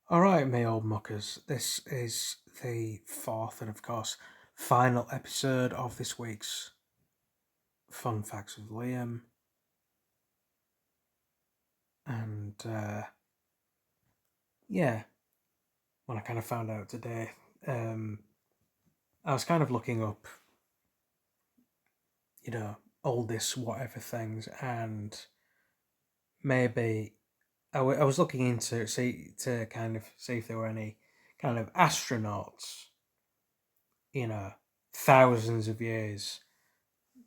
All right, me old muckers. This is the fourth and, of course, final episode of this week's Fun Facts with Liam. And yeah, when I kind of found out today, I was kind of looking up, oldest whatever things, and maybe I was looking into to kind of see if there were any kind of astronauts, thousands of years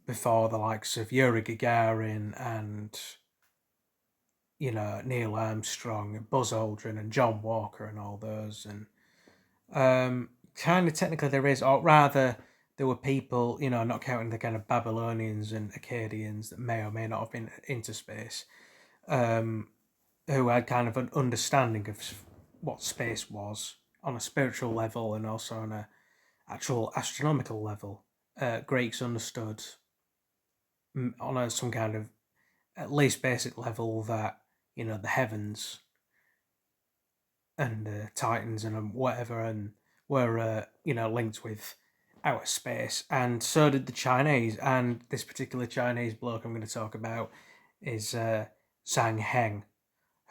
before the likes of Yuri Gagarin and Neil Armstrong and Buzz Aldrin and John Walker and all those, and kind of technically there is, or rather there were people, not counting the kind of Babylonians and Akkadians that may or may not have been into space, who had kind of an understanding of what space was on a spiritual level and also on a actual astronomical level. Greeks understood on some kind of at least basic level that the heavens and titans and whatever and were linked with outer space, and so did the Chinese. And this particular Chinese bloke I'm going to talk about is Zhang Heng,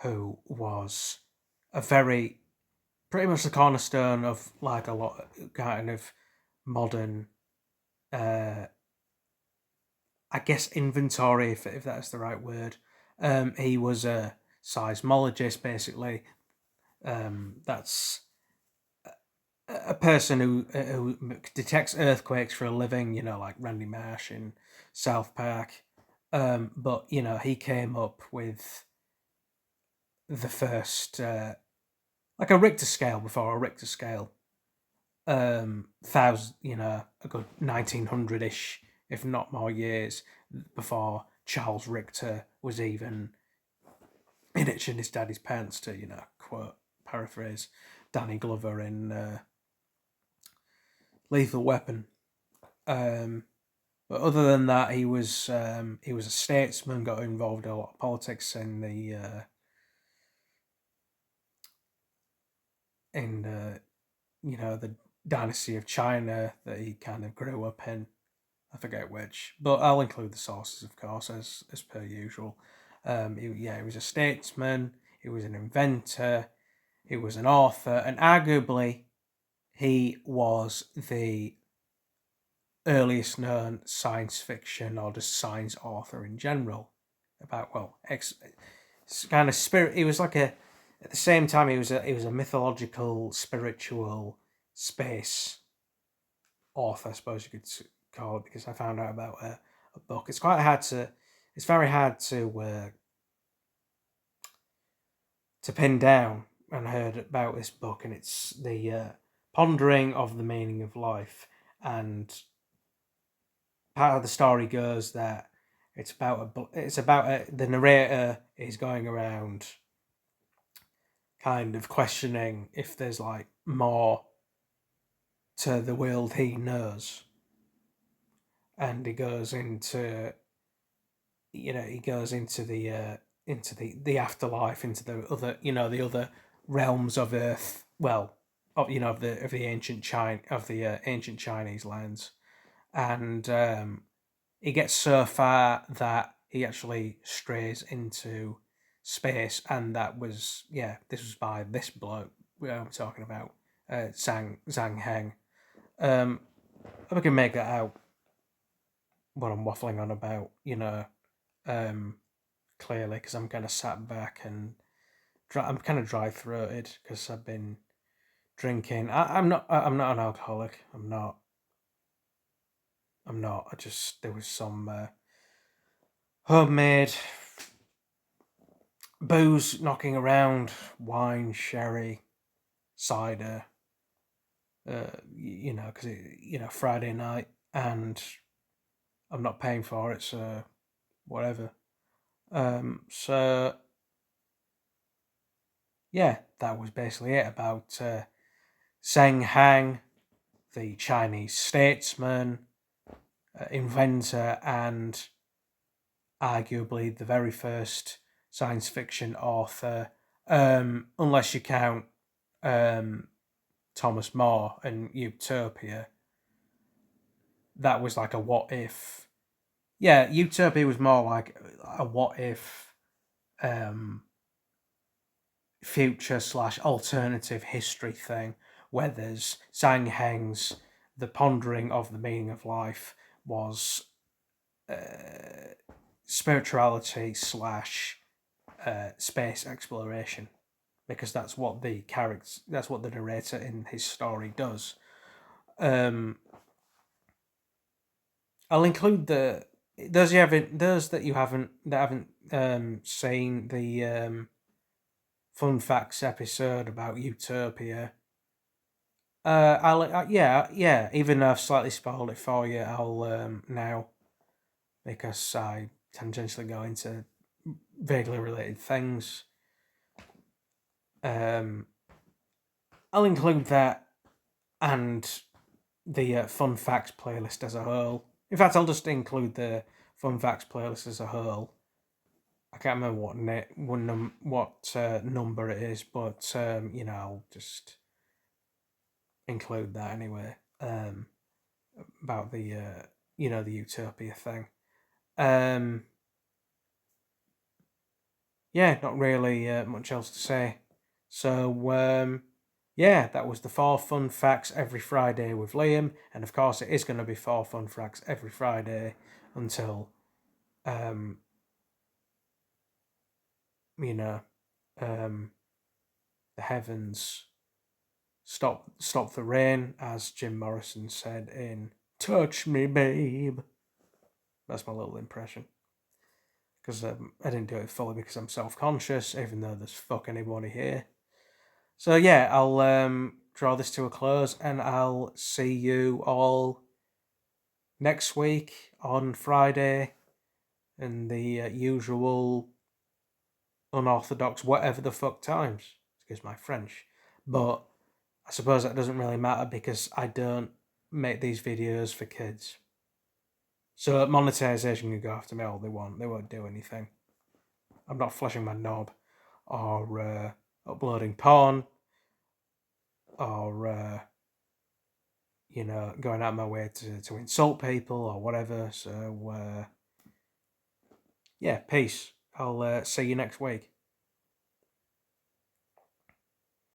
who was a very pretty much the cornerstone of like a lot kind of modern I guess inventory, if that's the right word. He was a seismologist, basically. That's a person who detects earthquakes for a living, like Randy Marsh in South Park. But he came up with the first, like a Richter scale before a Richter scale. Thousand, a good 1900-ish, if not more years before Charles Richter was even itching his daddy's pants to, quote, paraphrase Danny Glover in Lethal Weapon. But other than that, he was a statesman, got involved in a lot of politics in the dynasty of China that he kind of grew up in. I forget which, but I'll include the sources, of course, as per usual. He was a statesman. He was an inventor. He was an author, and arguably, he was the earliest known science fiction or just science author in general. About kind of spirit. He was like at the same time he was a mythological, spiritual space author, I suppose you could call it, because I found out about a book. It's very hard to pin down. And I heard about this book, and it's the Pondering of the Meaning of Life. And part of the story goes that the narrator is going around kind of questioning if there's like more to the world he knows, and he goes into the afterlife, into the other the other realms of Earth. Well, of the ancient Chinese lands, and he gets so far that he actually strays into space, and this was by this bloke I'm talking about, Zhang Heng. If I can make that out, what I'm waffling on about, clearly, because I'm kind of sat back and I'm kind of dry throated because I've been drinking. I'm not an alcoholic. I'm not. I just there was some homemade booze knocking around, wine, sherry, cider. Because Friday night, and I'm not paying for it, so whatever. So yeah, that was basically it about Zheng Hang, the Chinese statesman, inventor, and arguably the very first science fiction author, unless you count Thomas More and Utopia, that was like a what if. Yeah, Utopia was more like a what if future / alternative history thing, where there's Zhang Heng's The Pondering of the Meaning of Life was spirituality / space exploration, because that's what the narrator in his story does. I'll include those that haven't seen the fun facts episode about Utopia. Yeah. Even though I've slightly spoiled it for you, I'll now, because I tangentially go into vaguely related things. I'll include that and the fun facts playlist as a whole. In fact, I'll just include the fun facts playlist as a whole. I can't remember what number it is, but I'll just include that anyway. About the the Utopia thing. Yeah, not really much else to say. So yeah, that was the 4 fun facts every Friday with Liam, and of course it is going to be 4 fun facts every Friday until the heavens stop the rain, as Jim Morrison said in "Touch Me, Babe." That's my little impression, because I didn't do it fully because I'm self-conscious, even though there's fuck anybody here. So yeah, I'll draw this to a close, and I'll see you all next week on Friday in the usual unorthodox whatever the fuck times. Excuse my French. But I suppose that doesn't really matter because I don't make these videos for kids. So monetization can go after me all they want. They won't do anything. I'm not flashing my knob or uploading porn or going out of my way to insult people or whatever. So yeah, peace. I'll see you next week.